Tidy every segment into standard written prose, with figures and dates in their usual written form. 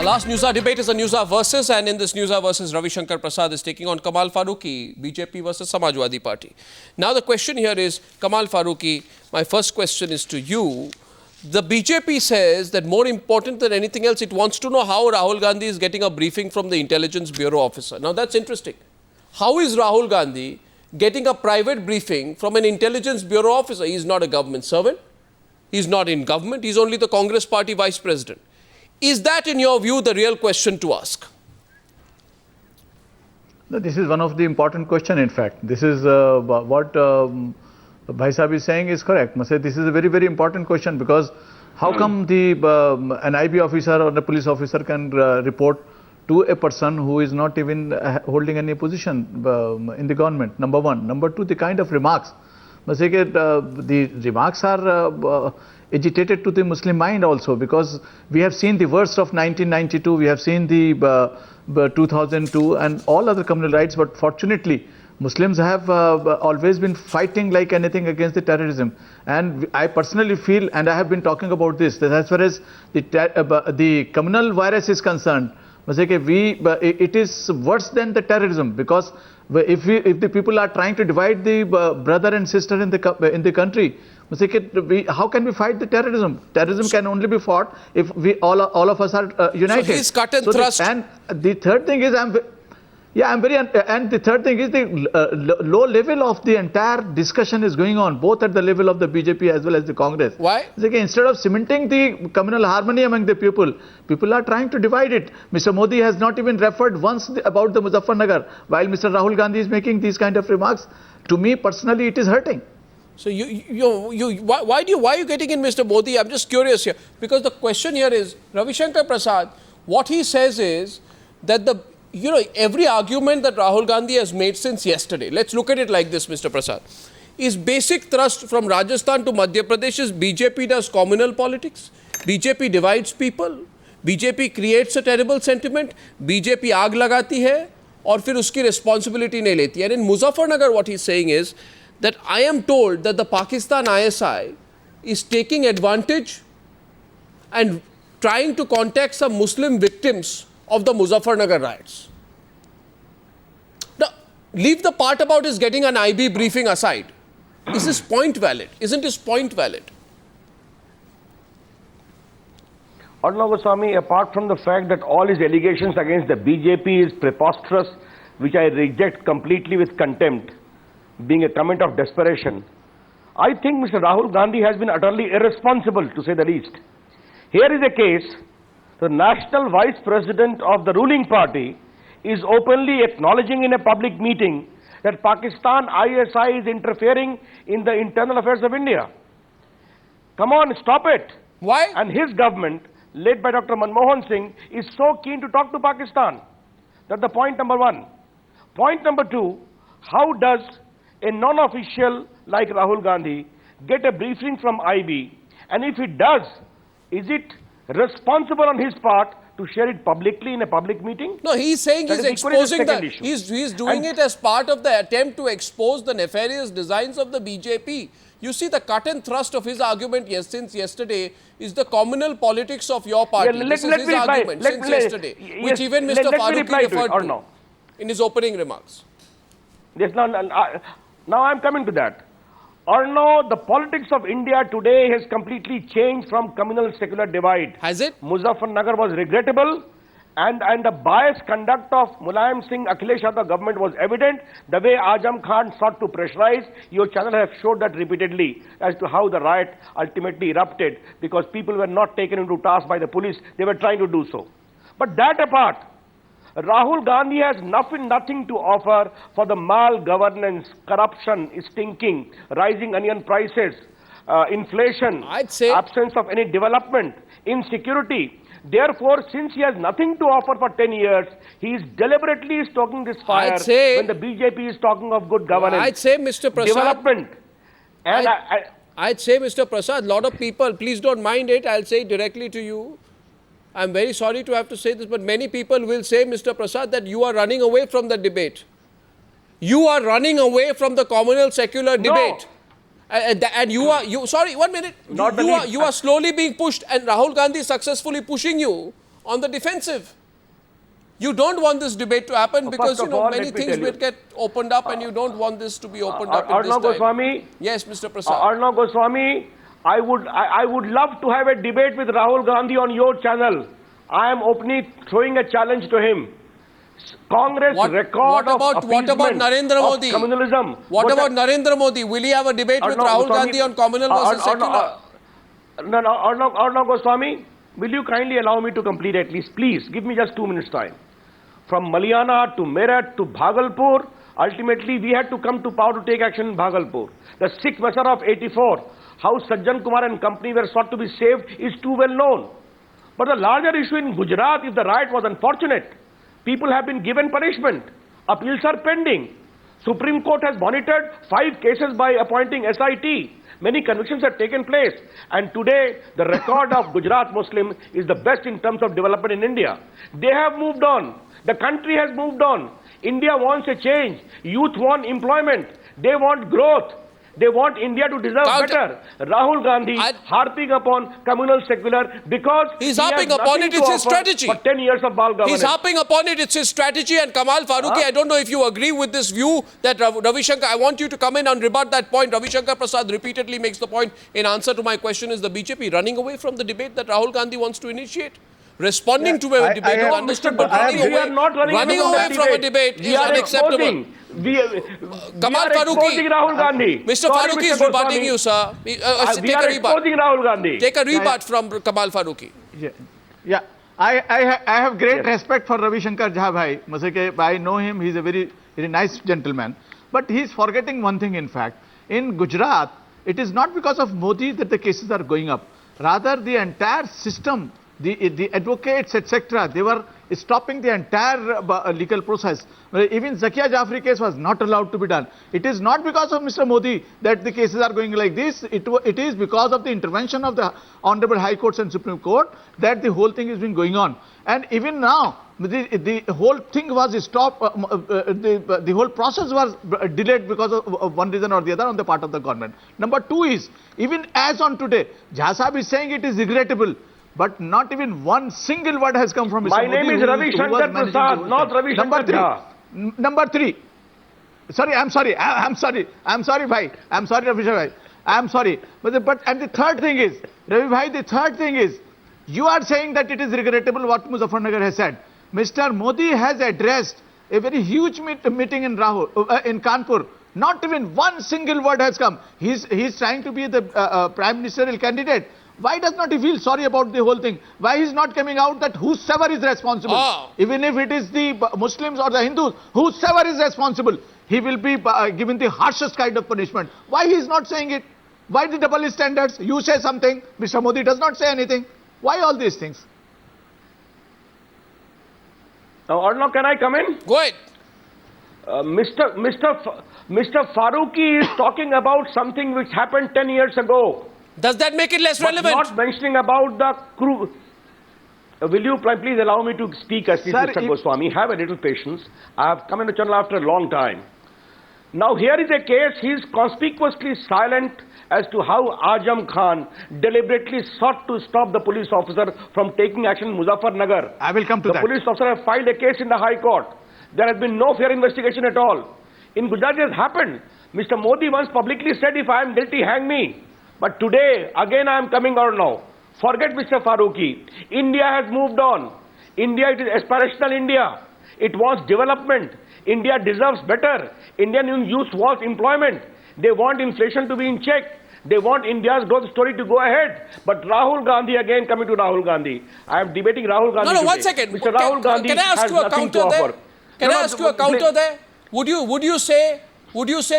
Our last News Hour debate is a News Hour versus, and in this News Hour versus, Ravi Shankar Prasad is taking on Kamal Farooqi, BJP versus Samajwadi Party. Now the question here is, Kamal Farooqi, my first question is to you. The BJP says that more important than anything else, it wants to know how Rahul Gandhi is getting a briefing from the Intelligence Bureau officer. Now that's interesting. How is Rahul Gandhi getting a private briefing from an Intelligence Bureau officer? He is not a government servant. He is not in government. He is only the Congress Party Vice President. Is that, in your view, the real question to ask? No, this is one of the important questions, in fact. This is what Bhai Sahib is saying is correct. This is a very, very important question, because how come an IB officer or a police officer can report to a person who is not even holding any position in the government? Number one. Number two, the kind of remarks. The remarks are agitated to the Muslim mind also, because we have seen the worst of 1992, we have seen the 2002 and all other communal rights, but fortunately Muslims have always been fighting like anything against the terrorism. And I personally feel, and I have been talking about this, that as far as the communal virus is concerned, it is worse than the terrorism, because if the people are trying to divide the brother and sister in the country, how can we fight the terrorism? Terrorism can only be fought if we all of us are united. So he's cut and thrust. And the third thing is, and the third thing is the low level of the entire discussion is going on, both at the level of the BJP as well as the Congress. Why? Instead of cementing the communal harmony among the people are trying to divide it. Mr. Modi has not even referred once about the Muzaffarnagar, while Mr. Rahul Gandhi is making these kind of remarks. To me personally, it is hurting. So why are you getting in Mr. Modi? I'm just curious here, because the question here is, Ravi Shankar Prasad, what he says is that every argument that Rahul Gandhi has made since yesterday, let's look at it like this, Mr. Prasad, is basic thrust from Rajasthan to Madhya Pradesh is BJP does communal politics, BJP divides people, BJP creates a terrible sentiment, BJP aag lagati hai aur fir uski responsibility nahi leti. And in Muzaffarnagar, what he's saying is that I am told that the Pakistan ISI is taking advantage and trying to contact some Muslim victims of the Muzaffarnagar riots. Now, leave the part about his getting an IB briefing aside. Is his point valid? Isn't his point valid? Arnab Goswami, apart from the fact that all his allegations against the BJP is preposterous, which I reject completely with contempt, being a comment of desperation, I think Mr. Rahul Gandhi has been utterly irresponsible, to say the least. Here is a case. The national vice president of the ruling party is openly acknowledging in a public meeting that Pakistan ISI is interfering in the internal affairs of India. Come on, stop it. Why? And his government, led by Dr. Manmohan Singh, is so keen to talk to Pakistan. That's the point number one. Point number two, how does a non-official like Rahul Gandhi get a briefing from IB? And if he does, is it responsible on his part to share it publicly in a public meeting? No, he's saying he's exposing he's doing it as part of the attempt to expose the nefarious designs of the BJP. You see, the cut and thrust of his argument since yesterday is the communal politics of your party. Yeah, this is his argument since yesterday, which even Mr. Farooqi referred to in his opening remarks. Yes, now I'm coming to that. Or no, the politics of India today has completely changed from communal secular divide. Has it? Muzaffarnagar was regrettable, and the biased conduct of Mulayam Singh, Akhilesh Yadav government was evident. The way Azam Khan sought to pressurize, your channel have showed that repeatedly as to how the riot ultimately erupted, because people were not taken into task by the police. They were trying to do so. But that apart, Rahul Gandhi has nothing to offer for the mal-governance, corruption, stinking, rising onion prices, inflation, absence of any development, insecurity. Therefore, since he has nothing to offer for 10 years, he is deliberately stoking this fire when the BJP is talking of good governance. I'd say, Mr. Prasad, development. And I'd say, Mr. Prasad, a lot of people, please don't mind it, I'll say it directly to you. I'm very sorry to have to say this, but many people will say, Mr. Prasad, that you are running away from the debate. You are running away from the communal secular debate. And you are, sorry, 1 minute. You are slowly being pushed, and Rahul Gandhi is successfully pushing you on the defensive. You don't want this debate to happen because, First of all, many let me things tell you. will get opened up and you don't want this to be opened up in this Arnav time. Goswami, Yes, Mr. Prasad. Arnav Goswami, I would love to have a debate with Rahul Gandhi on your channel. I am openly throwing a challenge to him. Congress record of what about Narendra of Modi? communalism. What about Narendra Modi? Will he have a debate with Rahul Gandhi on communal versus secular? Arnav Goswami, will you kindly allow me to complete at least? Please, give me just 2 minutes time. From Maliana to Meerut to Bhagalpur, ultimately we had to come to power to take action in Bhagalpur. The Sikh massacre of 84, how Sajjan Kumar and company were sought to be saved is too well known. But the larger issue in Gujarat, if the riot was unfortunate, people have been given punishment. Appeals are pending. Supreme Court has monitored 5 cases by appointing SIT. Many convictions have taken place. And today, the record of Gujarat Muslim is the best in terms of development in India. They have moved on. The country has moved on. India wants a change. Youth want employment. They want growth. They want India to deserve better. Rahul Gandhi harping upon communal secular because he's harping upon it. It's his strategy. For 10 years of Bal governance. He's harping upon it. It's his strategy. And Kamal Farooqi, I don't know if you agree with this view that Ravi Shankar, I want you to come in and rebut that point. Ravi Shankar Prasad repeatedly makes the point in answer to my question, is the BJP running away from the debate that Rahul Gandhi wants to initiate? Responding to a debate is understood, but running away from a debate is unacceptable. Kamal Farooqi, Rahul Gandhi. Mr. Farooqi is rebutting you, sir. We are exposing Rahul Gandhi. Take a rebut from Kamal Farooqi. Yeah. I have great respect for Ravi Shankar Jha bhai. I know him, he's a very, very nice gentleman. But he's forgetting one thing, in fact. In Gujarat, it is not because of Modi that the cases are going up. Rather, the entire system, the advocates, etc., they were stopping the entire legal process. Even Zakia Jafri case was not allowed to be done. It is not because of Mr. Modi that the cases are going like this. It is because of the intervention of the Honorable High Courts and Supreme Court that the whole thing has been going on. And even now, the whole thing was stopped, the whole process was delayed because of one reason or the other on the part of the government. Number 2 is, even as on today, Jha Sahab is saying it is regrettable. But not even one single word has come from Mr. Modi. My name is Ravi Shankar Prasad, not Ravi Shankar Jha. Number 3. Sorry, I'm sorry, bhai. I'm sorry, Ravi Shankar bhai. I'm sorry. But and the third thing is, Ravi bhai, the third thing is, you are saying that it is regrettable what Muzaffarnagar has said. Mr. Modi has addressed a very huge meeting in Kanpur. Not even one single word has come. He's trying to be the prime ministerial candidate. Why does not he feel sorry about the whole thing? Why is not coming out that whosoever is responsible, even if it is the Muslims or the Hindus, whosoever is responsible, he will be given the harshest kind of punishment. Why he is not saying it? Why the double standards? You say something, Mr. Modi does not say anything. Why all these things? Now, Arnav, can I come in? Go ahead. Mr. Farooqi is talking about something which happened 10 years ago. Does that make it less relevant? Not mentioning about the crew. Will you please allow me to speak as Mr. Goswami? Have a little patience. I have come in the channel after a long time. Now here is a case, he is conspicuously silent as to how Azam Khan deliberately sought to stop the police officer from taking action in Muzaffarnagar. I will come to that. The police officer has filed a case in the High Court. There has been no fair investigation at all. In Gujarat it has happened. Mr. Modi once publicly said, if I am guilty, hang me. But today, again I am coming out now. Forget Mr. Farooqi. India has moved on. India, it is aspirational India. It wants development. India deserves better. Indian youth wants employment. They want inflation to be in check. They want India's growth story to go ahead. But Rahul Gandhi, again coming to Rahul Gandhi. I am debating Rahul Gandhi. No, 1 second. Mr. Rahul Gandhi can I ask has you a nothing counter to there? offer. Can I ask you a counter there? Would you say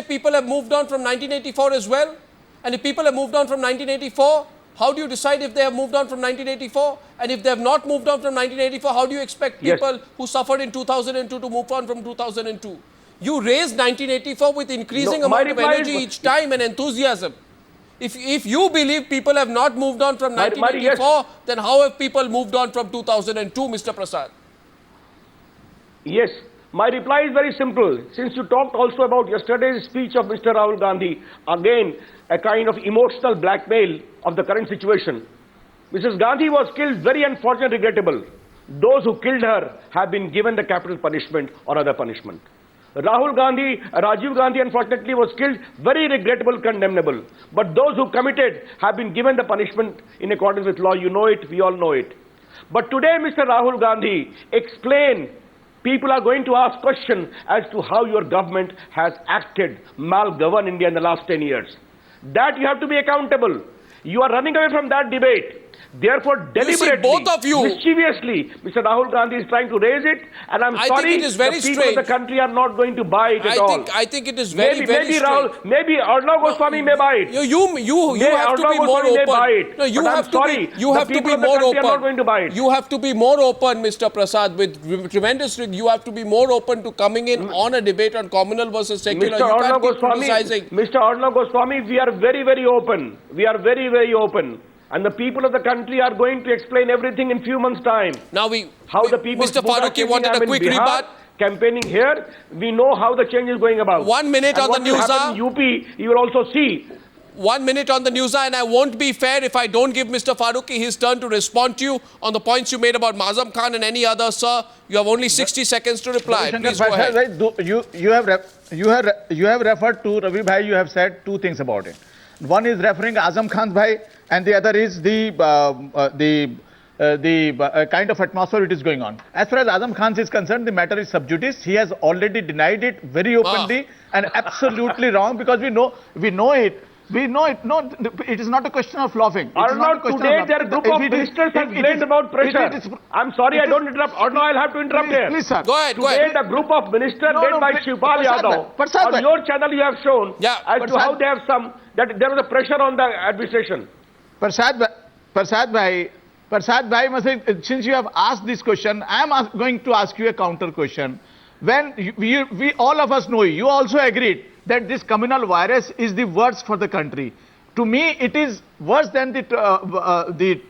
people have moved on from 1984 as well? And if people have moved on from 1984, how do you decide if they have moved on from 1984? And if they have not moved on from 1984, how do you expect people who suffered in 2002 to move on from 2002? You raised 1984 with increasing amount of energy each time and enthusiasm. If you believe people have not moved on from 1984, then how have people moved on from 2002, Mr. Prasad? Yes. My reply is very simple. Since you talked also about yesterday's speech of Mr. Rahul Gandhi, again, a kind of emotional blackmail of the current situation. Mrs. Gandhi was killed, very unfortunate, regrettable. those who killed her have been given the capital punishment or other punishment. Rahul Gandhi, Rajiv Gandhi unfortunately was killed, very regrettable, condemnable. But those who committed have been given the punishment in accordance with law. You know it, we all know it. But today, Mr. Rahul Gandhi, explain. People are going to ask questions as to how your government has acted, malgoverned India in the last 10 years. That you have to be accountable. You are running away from that debate. Therefore, deliberately, both of you, mischievously, Mr. Rahul Gandhi is trying to raise it, and I'm sorry, think it is very the people strange. of the country are not going to buy it at all. I think it is very, maybe, very maybe strange. Rahul, maybe Arnav Goswami may buy it. You have to be more open. No, you have to be more open. Are not going to buy it. You have to be more open, Mr. Prasad, with tremendous. You have to be more open to coming in on a debate on communal versus secular. Mr. You Arnav can't keep Goswami, criticizing. Mr. Arnav Goswami, we are very, very open. We are very, very open. And the people of the country are going to explain everything in few months' time. Now the people Mr. Faruqi wanted a quick rebut. Campaigning here, we know how the change is going about. 1 minute and on the news. In UP, you will also see. 1 minute on the news, and I won't be fair if I don't give Mr. Faruqi his turn to respond to you on the points you made about Mazam Khan and any other, sir. You have only 60 seconds to reply. Please go ahead. Right, you have referred to Ravi Bhai. You have said two things about it. One is referring Azam Khan's Bhai, and the other is the kind of atmosphere it is going on. As far as Azam Khan is concerned, the matter is sub judice. He has already denied it very openly and absolutely wrong, because we know it. We know it. No, it is not a question of laughing. Arnav, today there are a group of ministers have complained about pressure. I'm sorry, I don't interrupt. Arnav, I'll have to interrupt here. Please, sir. Go ahead, Today the group of ministers led by Shivpal Yadav, on your channel you have shown as to how they have that there was a pressure on the administration. Prasad Bhai, since you have asked this question, I am going to ask you a counter question. When we all of us know, you also agreed that this communal virus is the worst for the country. To me, it is worse than the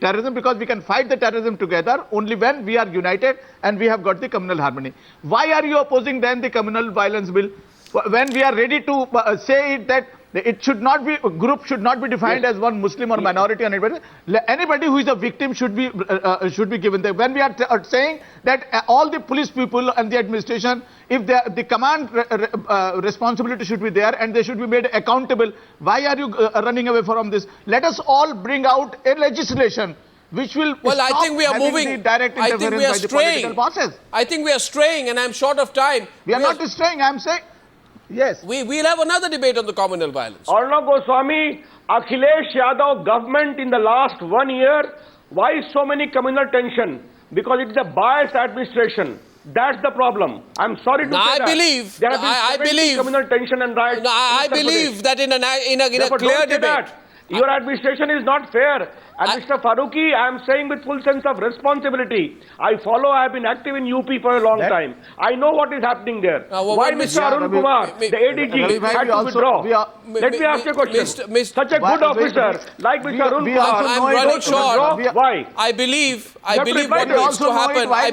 terrorism, because we can fight the terrorism together only when we are united and we have got the communal harmony. Why are you opposing then the communal violence bill, when we are ready to say it that it should not be, a group should not be defined as one Muslim or minority or anybody. Anybody who is a victim should be given there. When we are saying that all the police people and the administration, if the command responsibility should be there and they should be made accountable, why are you running away from this? Let us all bring out a legislation which will I stop think we are moving. The direct interference by the political process. I think we are straying, and I'm short of time. We are not straying. I am saying. Yes. We'll have another debate on the communal violence. Arnav Goswami, Akhilesh Yadav government in the last 1 year, why so many communal tension? Because it's a biased administration. That's the problem. I'm sorry to say that. There have been 70 communal tension and riots. No, I believe that in a clear debate. Your administration is not fair. And Mr. Faruqi, I am saying with full sense of responsibility. I have been active in UP for a long time. I know what is happening there. Why Mr. Arun Kumar, the ADG, had to withdraw? Let me ask you a question. Such a good officer like Mr. Arun Kumar, I'm running short. Why? I believe what needs to happen. I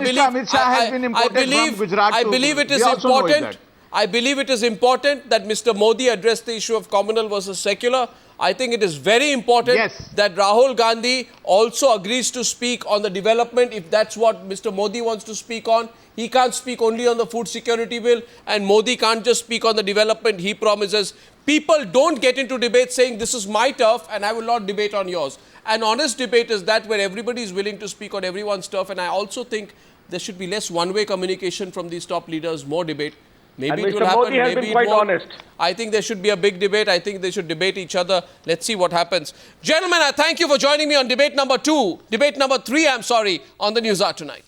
believe it is important. I believe it is important that Mr. Modi address the issue of communal versus secular. I think it is very important that Rahul Gandhi also agrees to speak on the development, if that's what Mr. Modi wants to speak on. He can't speak only on the food security bill, and Modi can't just speak on the development he promises. People don't get into debate saying this is my turf and I will not debate on yours. An honest debate is that where everybody is willing to speak on everyone's turf, and I also think there should be less one-way communication from these top leaders, more debate. Maybe it will happen. Modi has been quite honest. I think there should be a big debate. I think they should debate each other. Let's see what happens. Gentlemen, I thank you for joining me on debate number 3, on the News Hour tonight.